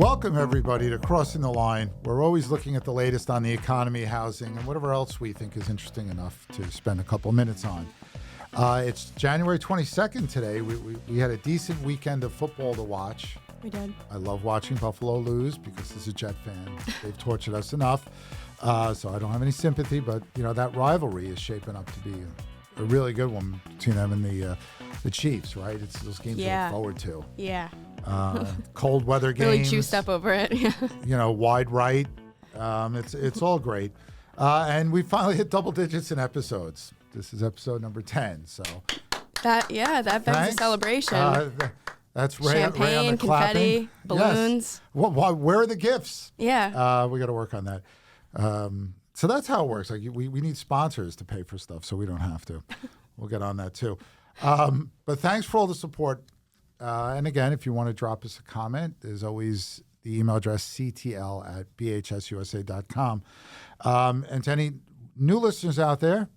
Welcome, everybody, to Crossing the Line. We're always looking at the latest on the economy, housing, and whatever else we think is interesting enough to spend a couple minutes on. It's January 22nd today. We had a decent weekend of football to watch. We did. I love watching Buffalo lose because as a Jet fan, they've tortured us enough. So I don't have any sympathy, but that rivalry is shaping up to be a really good one between them and the Chiefs, right? It's those games to look forward to. Yeah. Cold weather games. Really juiced up over it. Wide right. It's all great. And we finally hit double digits in episodes. This is episode number 10. So that begs a celebration. That's champagne, confetti, balloons. Yes. Where are the gifts? Yeah. We got to work on that. So that's how it works. Like we need sponsors to pay for stuff, so we don't have to. We'll get on that too. But thanks for all the support. And again, if you want to drop us a comment, there's always the email address ctl@bhsusa.com. And to any new listeners out there,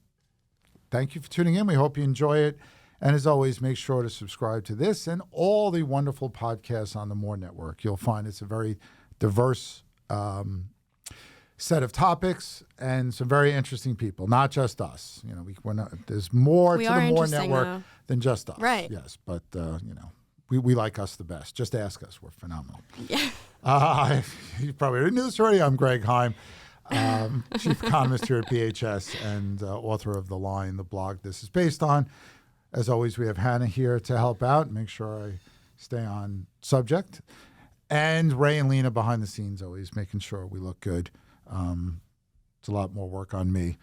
thank you for tuning in. We hope you enjoy it. And as always, make sure to subscribe to this and all the wonderful podcasts on the More Network. You'll find it's a very diverse set of topics and some very interesting people, not just us. There's more to the More Network than just us. Right. Yes, but we like us the best. Just ask us. We're phenomenal. Yeah. You probably already knew this already. I'm Greg Heym, Chief Economist here at BHS and author of The Line, the blog this is based on. As always, we have Hannah here to help out and make sure I stay on subject. And Ray and Lena behind the scenes, always making sure we look good. It's a lot more work on me.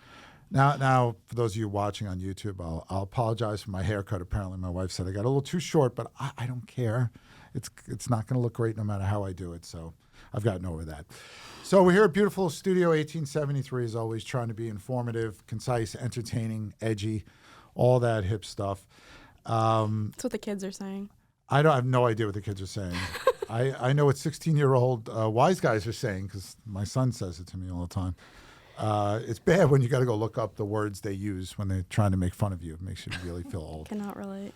Now, for those of you watching on YouTube, I'll apologize for my haircut. Apparently, my wife said I got a little too short, but I don't care. It's not going to look great no matter how I do it. So I've gotten over that. So we're here at beautiful Studio 1873, as always, trying to be informative, concise, entertaining, edgy, all that hip stuff. That's what the kids are saying. I have no idea what the kids are saying. I know what 16-year-old wise guys are saying because my son says it to me all the time. It's bad when you got to go look up the words they use when they're trying to make fun of you. It makes you really feel old. Cannot relate.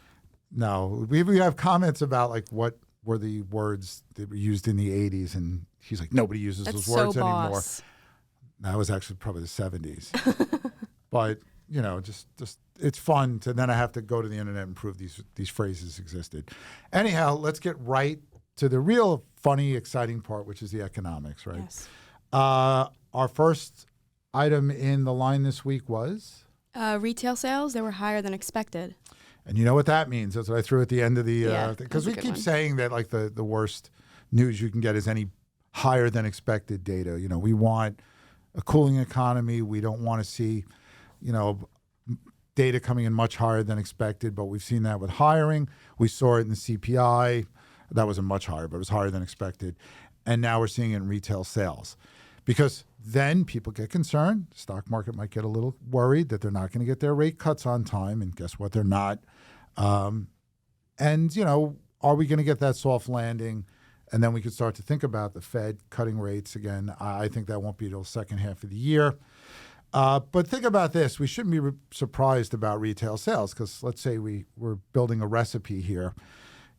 No, we have comments about like what were the words that were used in the 80s, and he's like, nobody uses those words anymore. That was actually probably the 70s. But just it's fun to then I have to go to the internet and prove these phrases existed. Anyhow, let's get right to the real funny, exciting part, which is the economics, right? Yes. Our first item in the line this week was? Retail sales, they were higher than expected. And you know what that means. That's what I threw at the end of the because we keep saying that like the worst news you can get is any higher than expected data. We want a cooling economy. We don't want to see, data coming in much higher than expected, but we've seen that with hiring. We saw it in the CPI. That wasn't much higher, but it was higher than expected. And now we're seeing it in retail sales. Because then people get concerned. The stock market might get a little worried that they're not going to get their rate cuts on time. And guess what? They're not. Are we going to get that soft landing? And then we could start to think about the Fed cutting rates again. I think that won't be till the second half of the year. But think about this. We shouldn't be surprised about retail sales because let's say we're building a recipe here.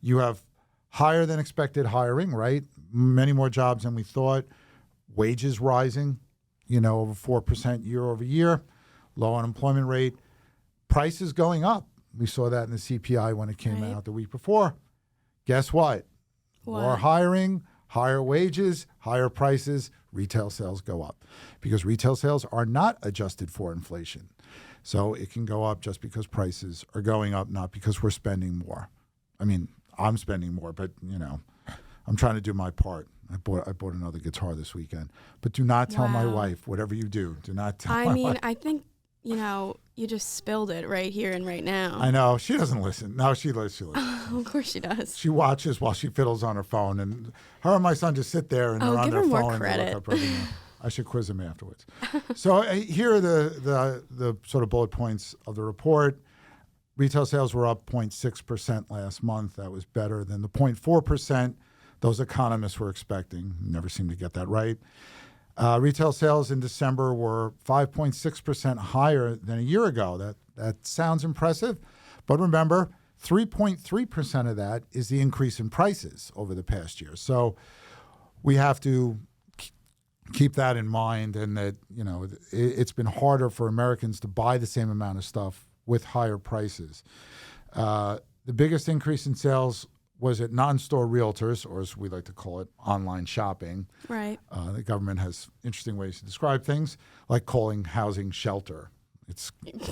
You have higher than expected hiring, right? Many more jobs than we thought. Wages rising, over 4% year over year. Low unemployment rate. Prices going up. We saw that in the CPI when it came out the week before. Guess what? More hiring, higher wages, higher prices, retail sales go up because retail sales are not adjusted for inflation. So it can go up just because prices are going up, not because we're spending more. I mean, I'm spending more, but, I'm trying to do my part. I bought another guitar this weekend. But do not tell my wife, whatever you do, do not tell my wife. I think, you just spilled it right here and right now. I know. She doesn't listen. No, she listens. Of course she does. She watches while she fiddles on her phone. And her and my son just sit there and they're on their phone. Give her more credit. I should quiz him afterwards. So here are the sort of bullet points of the report. Retail sales were up 0.6% last month. That was better than the 0.4% those economists were expecting. Never seemed to get that right. Retail sales in December were 5.6% higher than a year ago. That sounds impressive, but remember, 3.3% of that is the increase in prices over the past year. So we have to keep that in mind, and that, you know, it's been harder for Americans to buy the same amount of stuff with higher prices. The biggest increase in sales was at non-store realtors, or as we like to call it, online shopping. Right. The government has interesting ways to describe things, like calling housing shelter. It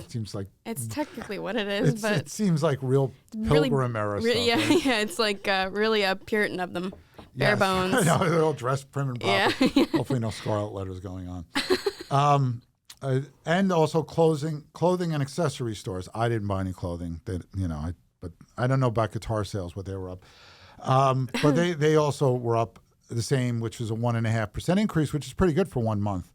seems like it's technically what it is, but it seems like real Pilgrim era stuff. Yeah, right? yeah. It's like really a Puritan of them. Bare Yes. bones. I know, they're all dressed prim and proper. Yeah. Hopefully no scarlet letters going on. And also clothing and accessory stores. I didn't buy any clothing. But I don't know about guitar sales, what they were up. But they also were up the same, which was a 1.5% increase, which is pretty good for 1 month.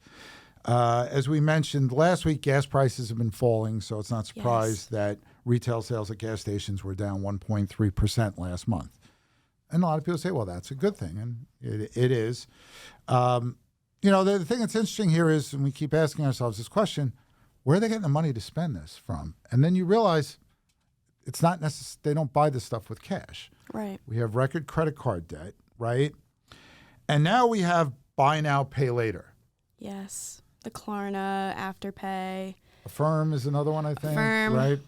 As we mentioned last week, gas prices have been falling, so it's not surprised that retail sales at gas stations were down 1.3% last month. And a lot of people say, well, that's a good thing, and it is. The thing that's interesting here is, and we keep asking ourselves this question, where are they getting the money to spend this from? And then you realize it's not necessary. They don't buy this stuff with cash. Right. We have record credit card debt, right? And now we have buy now, pay later. Yes. The Klarna, Afterpay. Affirm is another one, I think. Affirm. Right?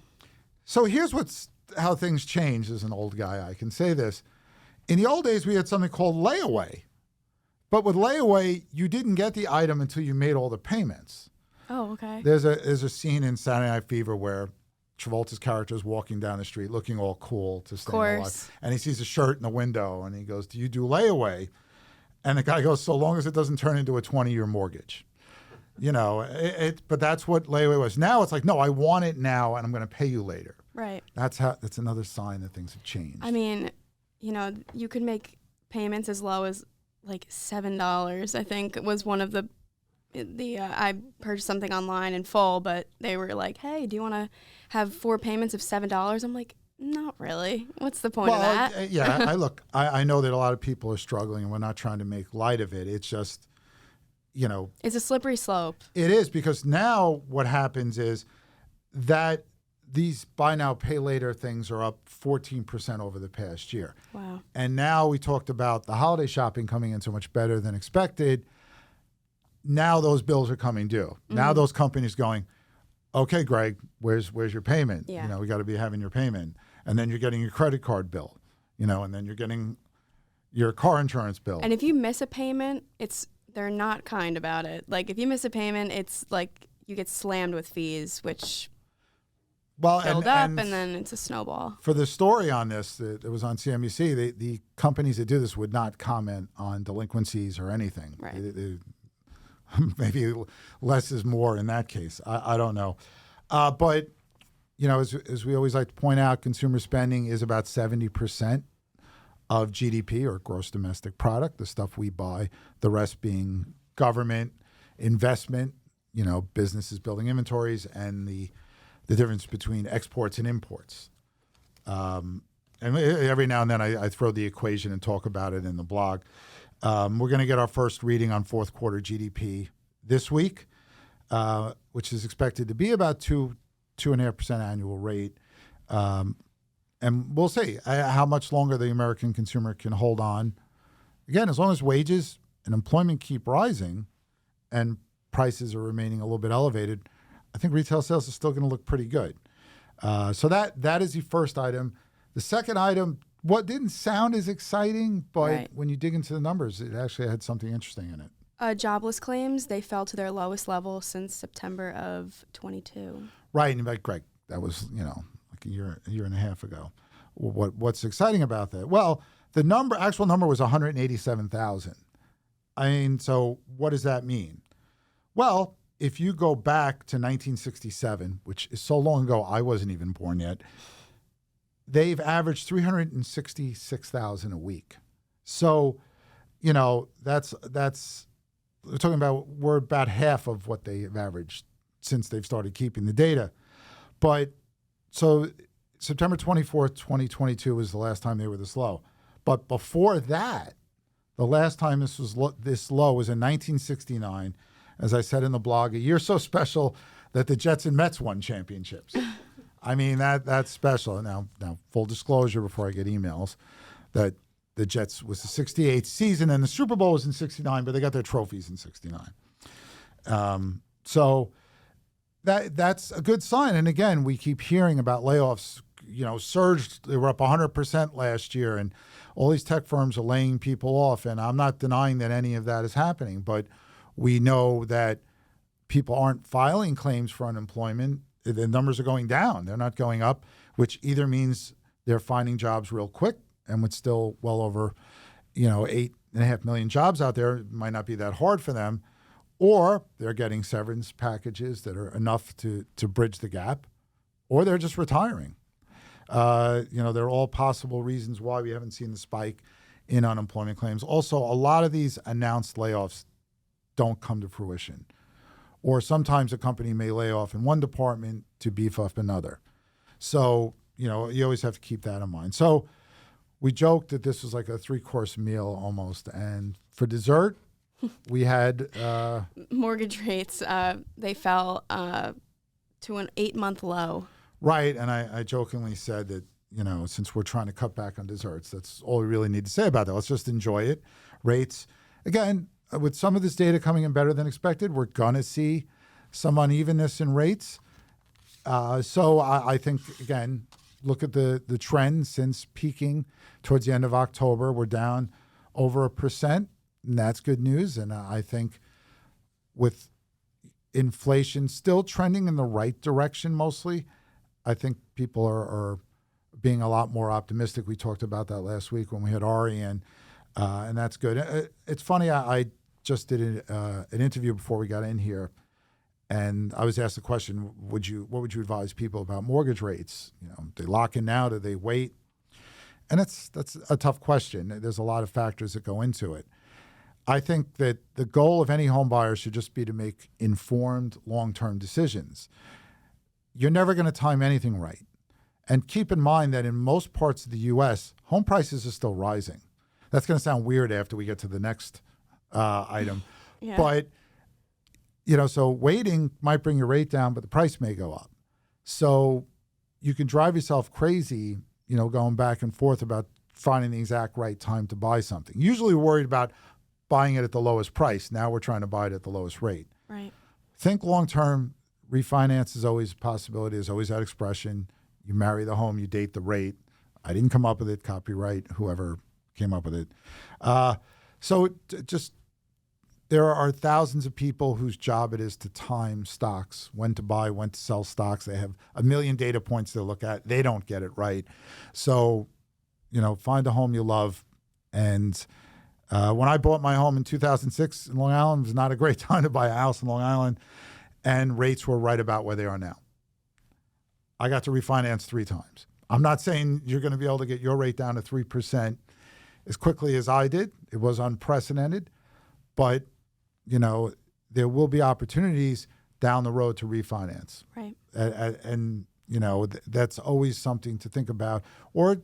So here's how things change. As an old guy, I can say this. In the old days, we had something called layaway. But with layaway, you didn't get the item until you made all the payments. Oh, okay. There's a scene in Saturday Night Fever where Travolta's character is walking down the street looking all cool to stay alive. And he sees a shirt in the window, and he goes, do you do layaway? And the guy goes, so long as it doesn't turn into a 20-year mortgage. But that's what layaway was. Now it's like, no, I want it now, and I'm going to pay you later. Right. That's another sign that things have changed. I mean, you could make payments as low as like $7, I think was one of the I purchased something online in full, but they were like, hey, do you want to have 4 payments of $7? I'm like, not really. What's the point of that? I know that a lot of people are struggling, and we're not trying to make light of it. It's just, it's a slippery slope. It is, because now what happens is that these buy now, pay later things are up 14% over the past year. Wow. And now we talked about the holiday shopping coming in so much better than expected. Now those bills are coming due. Mm-hmm. Now those companies going, okay, Greg, where's your payment? Yeah. We got to be having your payment. And then you're getting your credit card bill, and then you're getting your car insurance bill. And if you miss a payment, they're not kind about it. Like if you miss a payment, it's like you get slammed with fees, which build up, and then it's a snowball. For the story on this, it was on CNBC, the companies that do this would not comment on delinquencies or anything. Right. Maybe less is more in that case. I don't know. But, as we always like to point out, consumer spending is about 70% of GDP, or gross domestic product, the stuff we buy, the rest being government, investment, businesses building inventories, and the difference between exports and imports. And every now and then I throw the equation and talk about it in the blog. We're going to get our first reading on fourth quarter GDP this week, which is expected to be about 2.5% annual rate. And we'll see how much longer the American consumer can hold on. Again, as long as wages and employment keep rising and prices are remaining a little bit elevated, I think retail sales are still going to look pretty good. So that is the first item. The second item, what didn't sound as exciting, but when you dig into the numbers, it actually had something interesting in it. Jobless claims, they fell to their lowest level since September of 22. Right. And like, Greg, that was, like a year and a half ago. What's exciting about that? Well, the actual number was 187,000. I mean, so what does that mean? Well, if you go back to 1967, which is so long ago, I wasn't even born yet, they've averaged 366,000 a week. So, that's we're talking about, we're about half of what they've averaged since they've started keeping the data. But so September 24th, 2022 was the last time they were this low. But before that, the last time this was this low was in 1969. As I said in the blog, a year so special that the Jets and Mets won championships. I mean, that's special. Now, full disclosure before I get emails, that the Jets was the 68th season, and the Super Bowl was in 69, but they got their trophies in 69. So that's a good sign. And again, we keep hearing about layoffs, surged. They were up 100% last year, and all these tech firms are laying people off. And I'm not denying that any of that is happening, but we know that people aren't filing claims for unemployment. The numbers are going down. They're not going up, which either means they're finding jobs real quick, and with still well over, 8.5 million jobs out there, it might not be that hard for them, or they're getting severance packages that are enough to bridge the gap, or they're just retiring. There are all possible reasons why we haven't seen the spike in unemployment claims. Also, a lot of these announced layoffs don't come to fruition. Or sometimes a company may lay off in one department to beef up another. So, you always have to keep that in mind. So we joked that this was like a 3-course meal almost. And for dessert, we had... mortgage rates, they fell to an 8-month low. Right. And I jokingly said that, since we're trying to cut back on desserts, that's all we really need to say about that. Let's just enjoy it. Rates, again, with some of this data coming in better than expected, we're going to see some unevenness in rates. So I think, again, look at the trend since peaking towards the end of October. We're down over 1%, and that's good news. And I think with inflation still trending in the right direction mostly, I think people are being a lot more optimistic. We talked about that last week when we had Ari in, and that's good. It's funny, I just did an interview before we got in here, and I was asked the question, what would you advise people about mortgage rates? They lock in now, do they wait? And that's a tough question. There's a lot of factors that go into it. I think that the goal of any home buyer should just be to make informed long-term decisions. You're never going to time anything right. And keep in mind that in most parts of the U.S., home prices are still rising. That's going to sound weird after we get to the next item. Yeah. But, so waiting might bring your rate down, but the price may go up. So you can drive yourself crazy, going back and forth about finding the exact right time to buy something. Usually we're worried about buying it at the lowest price. Now we're trying to buy it at the lowest rate. Right. Think long-term. Refinance is always a possibility. There's always that expression. You marry the home, you date the rate. I didn't come up with it. Copyright whoever came up with it. There are thousands of people whose job it is to time stocks, when to buy, when to sell stocks. They have a million data points to look at. They don't get it right. So, find a home you love. And when I bought my home in 2006 in Long Island, it was not a great time to buy a house in Long Island. And rates were right about where they are now. I got to refinance 3 times. I'm not saying you're going to be able to get your rate down to 3% as quickly as I did. It was unprecedented. But, there will be opportunities down the road to refinance. Right. And that's always something to think about. Or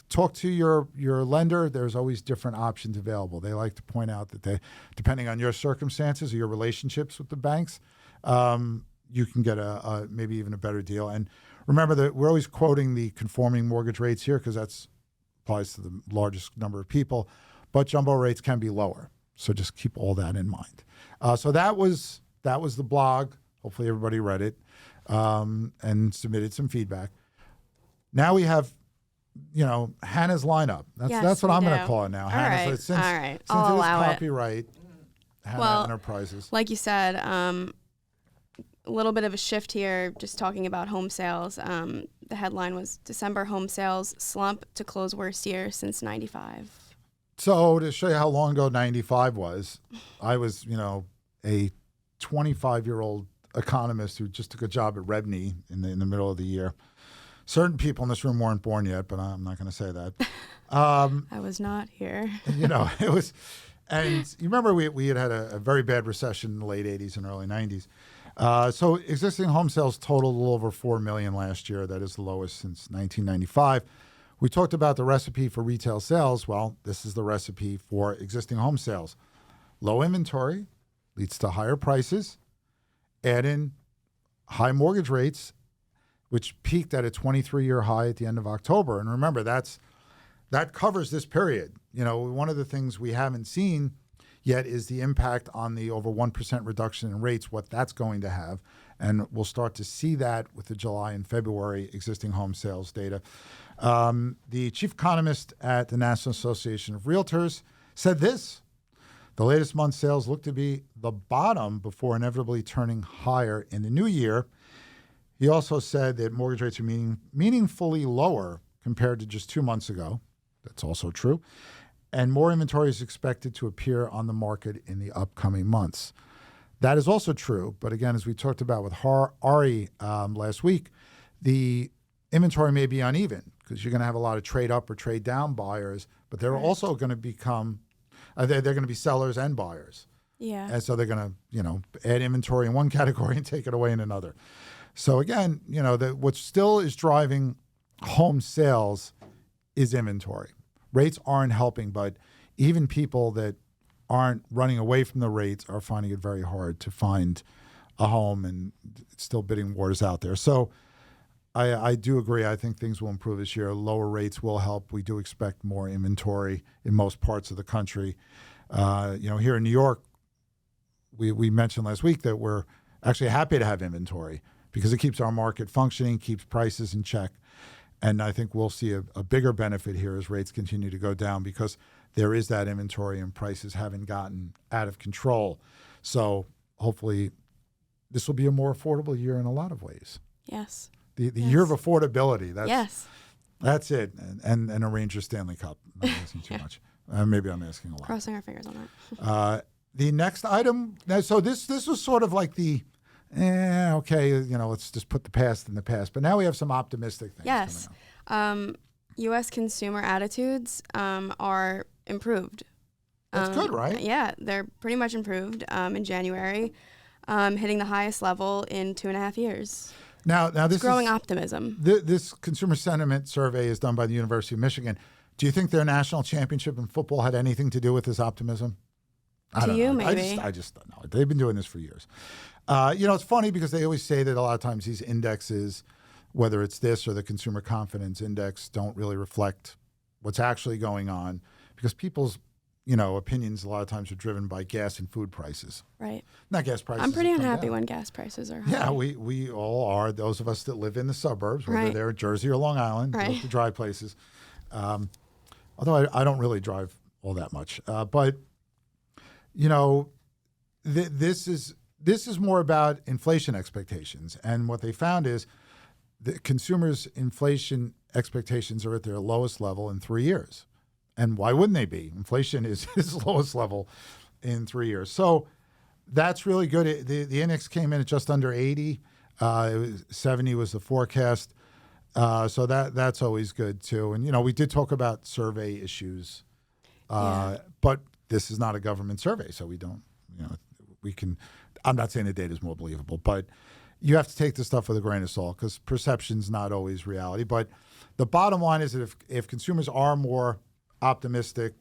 talk to your lender. There's always different options available. They like to point out that depending on your circumstances or your relationships with the banks, you can get a maybe even a better deal. And remember that we're always quoting the conforming mortgage rates here because that applies to the largest number of people, but jumbo rates can be lower. So just keep all that in mind. So that was the blog. Hopefully everybody read it and submitted some feedback. Now we have, Hannah's lineup. That's what I'm going to call it now. All Hannah. right. So since I'll it is allow copyright, Hannah Enterprises. Like you said, a little bit of a shift here, just talking about home sales. The headline was December home sales slump to close worst year since 95. So to show you how long ago 95 was, I was, a 25-year-old economist who just took a job at Rebney in the middle of the year. Certain people in this room weren't born yet, but I'm not going to say that. I was not here. It was, and you remember we had a very bad recession in the late 80s and early 90s. So existing home sales totaled a little over 4 million last year. That is the lowest since 1995. We talked about the recipe for retail sales. Well, this is the recipe for existing home sales. Low inventory leads to higher prices. Add in high mortgage rates, which peaked at a 23-year high at the end of October. And remember, that's that covers this period. One of the things we haven't seen yet is the impact on the over 1% reduction in rates, what that's going to have. And we'll start to see that with the July and February existing home sales data. The chief economist at the National Association of Realtors said this: the latest month's sales look to be the bottom before inevitably turning higher in the new year. He also said that mortgage rates are meaningfully lower compared to just 2 months ago. That's also true. And more inventory is expected to appear on the market in the upcoming months. That is also true. But again, as we talked about with Ari last week, the inventory may be uneven because you're going to have a lot of trade up or trade down buyers, but they're also going to become, they're going to be sellers and buyers. Yeah. And so they're going to, add inventory in one category and take it away in another. So again, what still is driving home sales is inventory. Rates aren't helping, but even people that aren't running away from the rates are finding it very hard to find a home, and it's still bidding wars out there. So I do agree. I think things will improve this year. Lower rates will help. We do expect more inventory in most parts of the country. Here in New York, we mentioned last week that we're actually happy to have inventory because it keeps our market functioning, keeps prices in check. And I think we'll see a bigger benefit here as rates continue to go down because there is that inventory and prices haven't gotten out of control. So hopefully this will be a more affordable year in a lot of ways. Yes. The year of affordability. That's it. And a Rangers Stanley Cup. I'm not asking too much. Maybe I'm asking a lot. Crossing our fingers on that. The next item. So this was sort of like the, okay, let's just put the past in the past. But now we have some optimistic things. Yes. Coming up. U.S. consumer attitudes are improved. That's good, right? Yeah, they're pretty much improved in January, hitting the highest level in 2.5 years. Now this growing is, optimism. This consumer sentiment survey is done by the University of Michigan. Do you think their national championship in football had anything to do with this optimism? I don't know. Maybe. I just don't know. They've been doing this for years. It's funny because they always say that a lot of times these indexes, whether it's this or the consumer confidence index, don't really reflect what's actually going on because people's, opinions a lot of times are driven by gas and food prices. Right. Not gas prices. I'm pretty unhappy when gas prices are high. Yeah, we all are. Those of us that live in the suburbs, whether Right. they're Jersey or Long Island, Right. the dry places. Although I don't really drive all that much. But, this is more about inflation expectations. And what they found is the consumers' inflation expectations are at their lowest level in 3 years. And why wouldn't they be? Inflation is its lowest level in 3 years. So that's really good. The index came in at just under 80. 70 was the forecast. So that's always good too. And, we did talk about survey issues, but this is not a government survey. So we don't, I'm not saying the data is more believable, but you have to take this stuff with a grain of salt because perception's not always reality. But the bottom line is that if consumers are more optimistic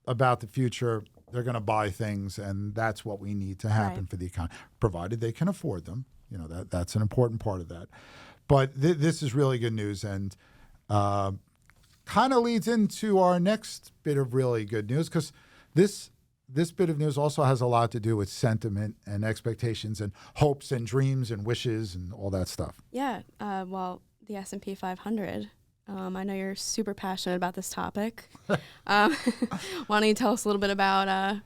about the future, they're going to buy things, and that's what we need to happen for the economy, provided they can afford them. That's an important part of that. But this is really good news, and kind of leads into our next bit of really good news because this bit of news also has a lot to do with sentiment and expectations and hopes and dreams and wishes and all that stuff. Yeah. The S&P 500. I know you're super passionate about this topic. Why don't you tell us a little bit about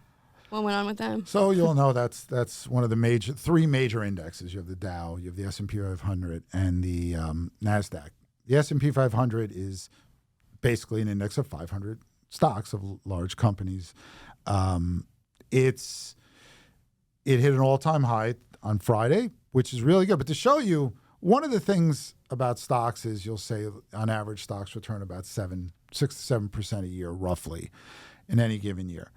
what went on with them? So you'll know that's one of the three major indexes. You have the Dow, you have the S&P 500, and the NASDAQ. The S&P 500 is basically an index of 500 stocks of large companies. It hit an all-time high on Friday, which is really good. But to show you, one of the things about stocks is you'll say on average stocks return about 6 to 7% a year roughly in any given year.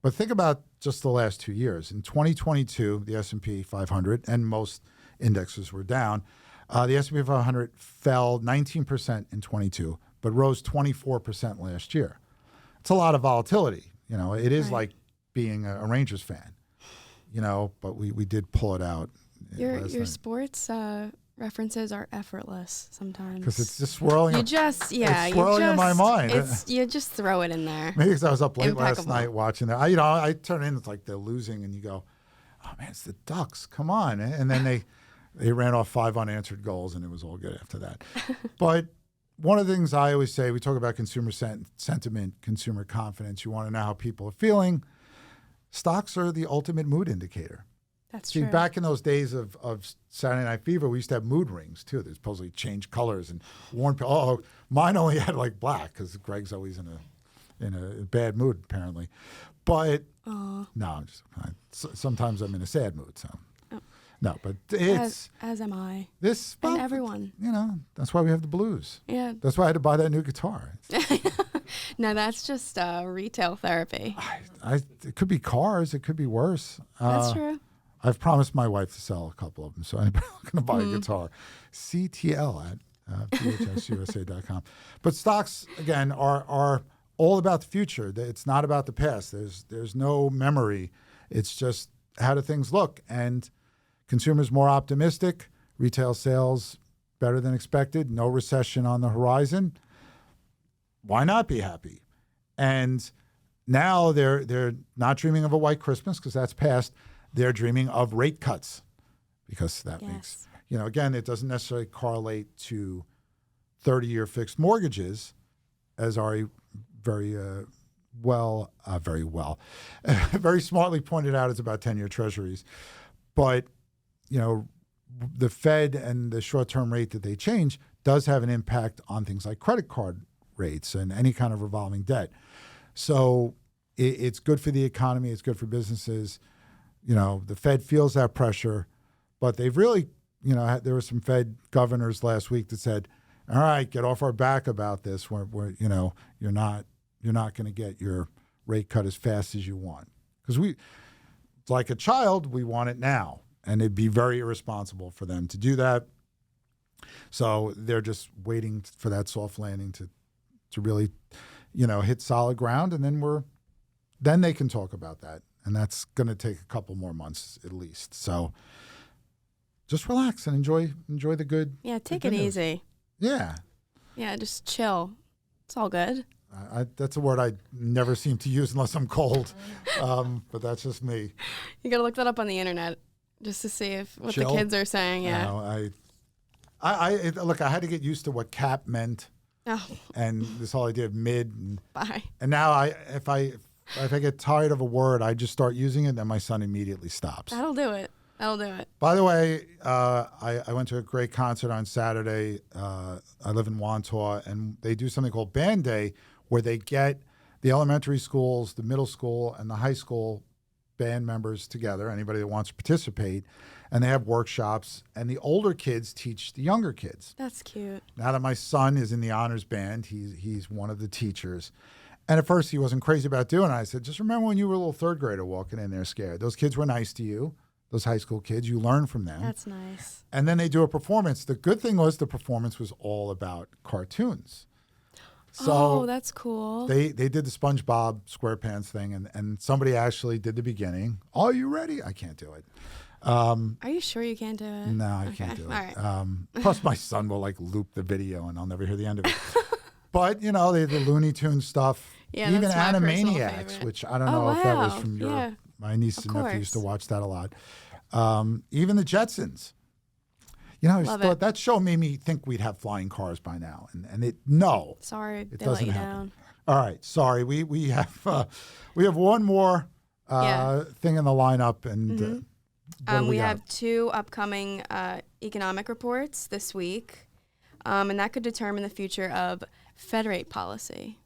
But think about just the last 2 years. In 2022, the S&P 500 and most indexes were down. The S&P 500 fell 19% in 22, but rose 24% last year. It's a lot of volatility. It is like being a Rangers fan, but we did pull it out. Your sports references are effortless sometimes. Because it's just swirling. You just, yeah. It's swirling in my mind. You just throw it in there. Maybe because I was up late last Impeccable. night watching that. I turn in, it's like they're losing, and you go, oh, man, it's the Ducks. Come on. And then they ran off 5 unanswered goals, and it was all good after that. But one of the things I always say, we talk about consumer sentiment, consumer confidence. You want to know how people are feeling. Stocks are the ultimate mood indicator. That's See, true. back in those days of Saturday Night Fever, we used to have mood rings, too. They supposedly change colors and warn people. Oh, mine only had like black because Greg's always in a bad mood, apparently. But no, sometimes I'm in a sad mood. So no, but it's as am I. this And everyone. You know, that's why we have the blues. Yeah. That's why I had to buy that new guitar. No, that's just retail therapy. It could be cars. It could be worse. That's true. I've promised my wife to sell a couple of them, so anybody looking to buy a guitar, CTL at phsusa.com. But stocks, again, are all about the future. It's not about the past. There's no memory. It's just how do things look. And consumers more optimistic, retail sales better than expected, no recession on the horizon. Why not be happy? And now they're not dreaming of a white Christmas because that's past. They're dreaming of rate cuts because that makes, again, it doesn't necessarily correlate to 30-year fixed mortgages, as Ari very smartly pointed out, it's about 10-year treasuries. But, the Fed and the short-term rate that they change does have an impact on things like credit card rates and any kind of revolving debt. So it's good for the economy. It's good for businesses. The Fed feels that pressure, but they've really, there were some Fed governors last week that said, all right, get off our back about this. We're you're not going to get your rate cut as fast as you want. Because like a child, we want it now. And it'd be very irresponsible for them to do that. So they're just waiting for that soft landing to really, hit solid ground. And then they can talk about that. And that's going to take a couple more months at least. So just relax and enjoy the good. Yeah, take it easy. Yeah. Yeah, just chill. It's all good. That's a word I never seem to use unless I'm cold. But that's just me. You got to look that up on the internet just to see what Chill? the kids are saying. Yeah. No, look, I had to get used to what cap meant. Oh. And this whole idea of mid. Bye. And now if I get tired of a word, I just start using it, and then my son immediately stops. That'll do it. By the way, I went to a great concert on Saturday. I live in Wantaw, and they do something called Band Day, where they get the elementary schools, the middle school, and the high school band members together, anybody that wants to participate, and they have workshops, and the older kids teach the younger kids. That's cute. Now that my son is in the honors band, he's one of the teachers. And at first he wasn't crazy about doing it. I said, just remember when you were a little third grader walking in there scared. Those kids were nice to you, those high school kids. You learn from them. That's nice. And then they do a performance. The good thing was the performance was all about cartoons. So that's cool. They did the SpongeBob SquarePants thing, and somebody actually did the beginning. Are you ready? I can't do it. Are you sure you can't do it? No, I can't do it. All right. Plus, my son will loop the video, and I'll never hear the end of it. But they the Looney Tunes stuff, Yeah, even that's my personal Animaniacs, favorite. which I don't know if that was from your. Yeah, my niece of and nephew used to course. watch that a lot. Even the Jetsons. I just Love thought it. that show made me think we'd have flying cars by now, and no. Sorry, It they let doesn't you happen. down. All right, sorry. We have one more thing in the lineup, and what do We got? have 2 upcoming economic reports this week, and that could determine the future of Fed rate policy.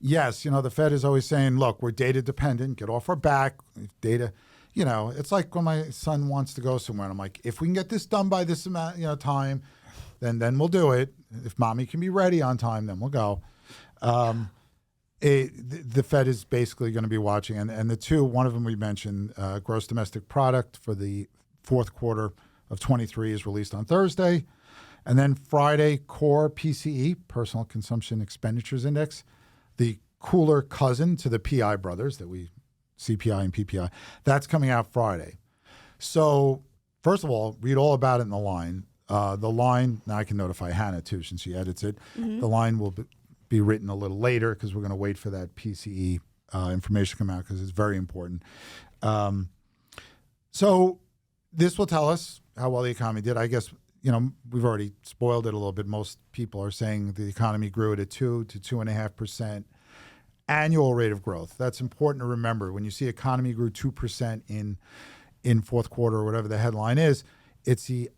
Yes, the Fed is always saying, "Look, we're data dependent. Get off our back. If data." It's like when my son wants to go somewhere, and I'm like, if we can get this done by this amount, time, then we'll do it. If mommy can be ready on time, then we'll go. The Fed is basically going to be watching, and the 2, one of them we mentioned, gross domestic product for the fourth quarter of 23 is released on Thursday. And then Friday, core PCE, personal consumption expenditures index, the cooler cousin to the PI brothers that we CPI and PPI, that's coming out Friday. So first of all, read all about it in the line. The line, now I can notify Hannah too since she edits it. The line will be written a little later because we're going to wait for that PCE information to come out because it's very important. So this will tell us how well the economy did. I guess, we've already spoiled it a little bit. Most people are saying the economy grew at a 2 to 2.5% annual rate of growth. That's important to remember. When you see economy grew 2% in fourth quarter or whatever the headline is, it's the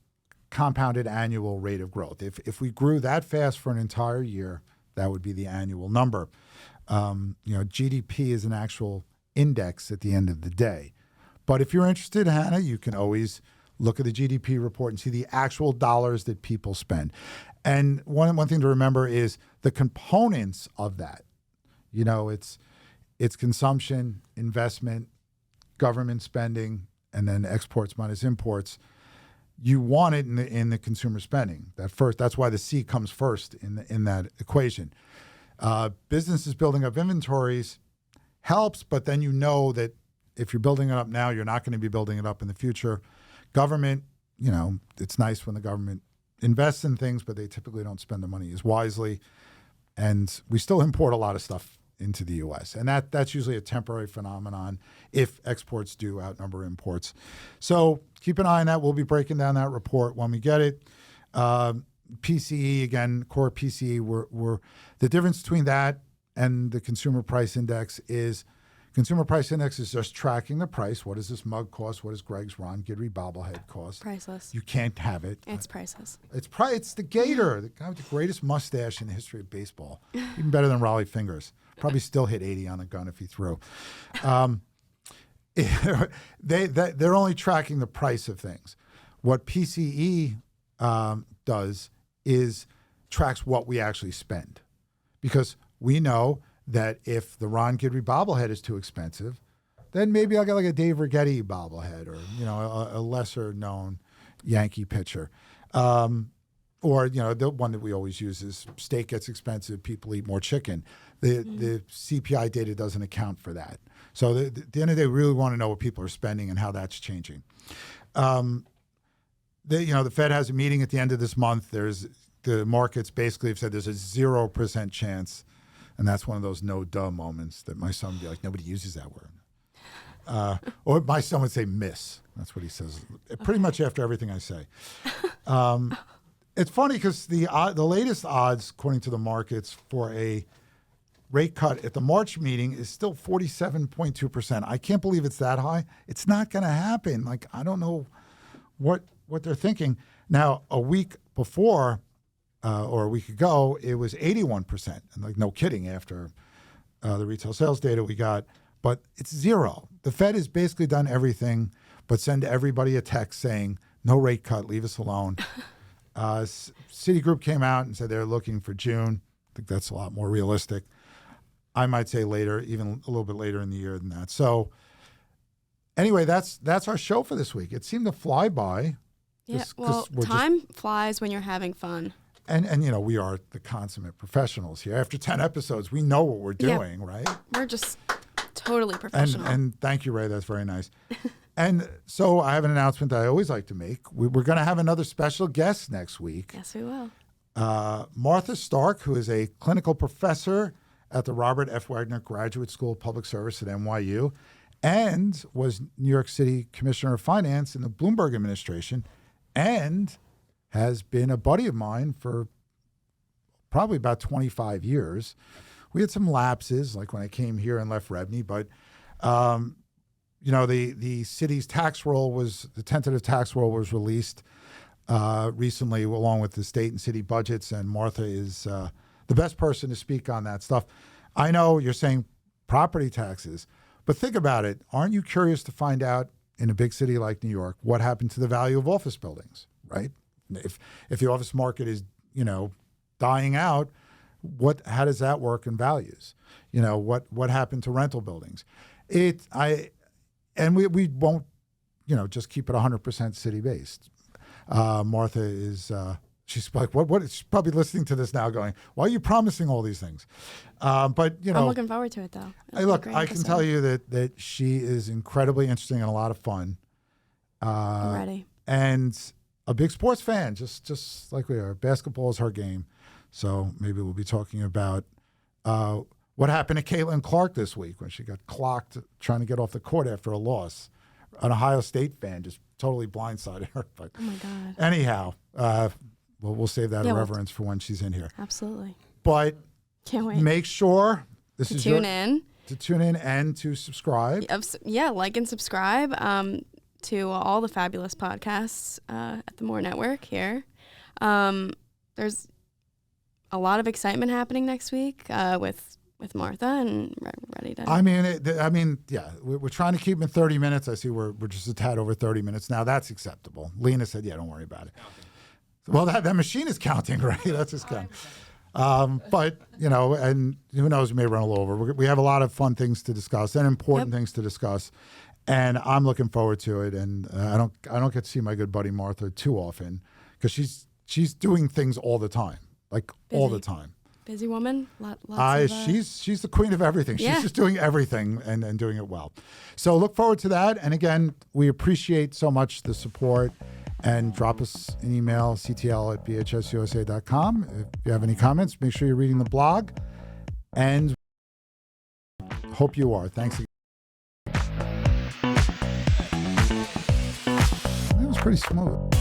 compounded annual rate of growth. If we grew that fast for an entire year, that would be the annual number. GDP is an actual index at the end of the day. But if you're interested, Hannah, you can always look at the GDP report and see the actual dollars that people spend. And one thing to remember is the components of that. It's consumption, investment, government spending, and then exports minus imports. You want it in the consumer spending. That's why the C comes first in that equation. Businesses building up inventories helps, but then that if you're building it up now, you're not going to be building it up in the future. Government, it's nice when the government invests in things, but they typically don't spend the money as wisely. And we still import a lot of stuff into the U.S. And that's usually a temporary phenomenon if exports do outnumber imports. So keep an eye on that. We'll be breaking down that report when we get it. PCE, again, core PCE, we're the difference between that and the consumer price index is consumer price index is just tracking the price. What does this mug cost? What does Greg's Ron Guidry bobblehead cost? Priceless. You can't have it. It's priceless. It's the Gator, the guy with the greatest mustache in the history of baseball. Even better than Raleigh Fingers. Probably still hit 80 on a gun if he threw. They're only tracking the price of things. What PCE does is tracks what we actually spend. Because we know that if the Ron Guidry bobblehead is too expensive, then maybe I'll get like a Dave Righetti bobblehead or, a lesser known Yankee pitcher. Or, the one that we always use is steak gets expensive, people eat more chicken. The CPI data doesn't account for that. So at the end of the day, we really want to know what people are spending and how that's changing. The Fed has a meeting at the end of this month. The markets basically have said there's a 0% chance. And that's one of those no-duh moments that my son would be like, nobody uses that word. Or my son would say miss. That's what he says pretty much after everything I say. It's funny because the latest odds, according to the markets, for a rate cut at the March meeting is still 47.2%. I can't believe it's that high. It's not going to happen. I don't know what they're thinking. Now, a week before or a week ago, it was 81%. And no kidding after the retail sales data we got. But it's zero. The Fed has basically done everything but send everybody a text saying, no rate cut, leave us alone. Citigroup came out and said they're looking for June. I think that's a lot more realistic. I might say later, even a little bit later in the year than that. So anyway, that's our show for this week. It seemed to fly by. Yeah, time flies when you're having fun. And we are the consummate professionals here. After 10 episodes, we know what we're doing, right? We're just totally professional. And thank you, Ray. That's very nice. And so I have an announcement that I always like to make. We're going to have another special guest next week. Yes, we will. Martha Stark, who is a clinical professor at the Robert F. Wagner Graduate School of Public Service at NYU and was New York City Commissioner of Finance in the Bloomberg administration and has been a buddy of mine for probably about 25 years. We had some lapses, like when I came here and left Rebney, but the city's tax roll the tentative tax roll was released recently along with the state and city budgets, and Martha is the best person to speak on that stuff. I know you're saying property taxes, but think about it. Aren't you curious to find out in a big city like New York what happened to the value of office buildings, right? If the office market is, dying out, how does that work in values? What happened to rental buildings? We won't, just keep it 100% city based. Martha is she's like, what? She's probably listening to this now, going, "Why are you promising all these things?" But I'm looking forward to it though. I can tell you that she is incredibly interesting and a lot of fun. I'm ready. And a big sports fan, just like we are. Basketball is her game. So maybe we'll be talking about what happened to Caitlin Clark this week when she got clocked trying to get off the court after a loss. An Ohio State fan just totally blindsided her. But Oh my God. anyhow, we'll save that reverence for when she's in here. Absolutely. But Can't wait. make sure this is Tune in. to tune in and to subscribe. Yeah, like and subscribe to all the fabulous podcasts at the More Network here. There's a lot of excitement happening next week with Martha, and ready to. I mean, yeah, we're trying to keep them in 30 minutes. I see we're just a tad over 30 minutes now. That's acceptable. Lena said, "Yeah, don't worry about it." Well, that machine is counting, right? That's just counting. But and who knows, we may run a little over. We have a lot of fun things to discuss and important things to discuss, and I'm looking forward to it. And I don't get to see my good buddy Martha too often because she's doing things all the time, like all the time. Busy woman. Lots of, she's the queen of everything. She's just doing everything and doing it well. So look forward to that. And again, we appreciate so much the support. And drop us an email, ctl@bhsusa.com. If you have any comments, make sure you're reading the blog. And hope you are. Thanks again. That was pretty smooth.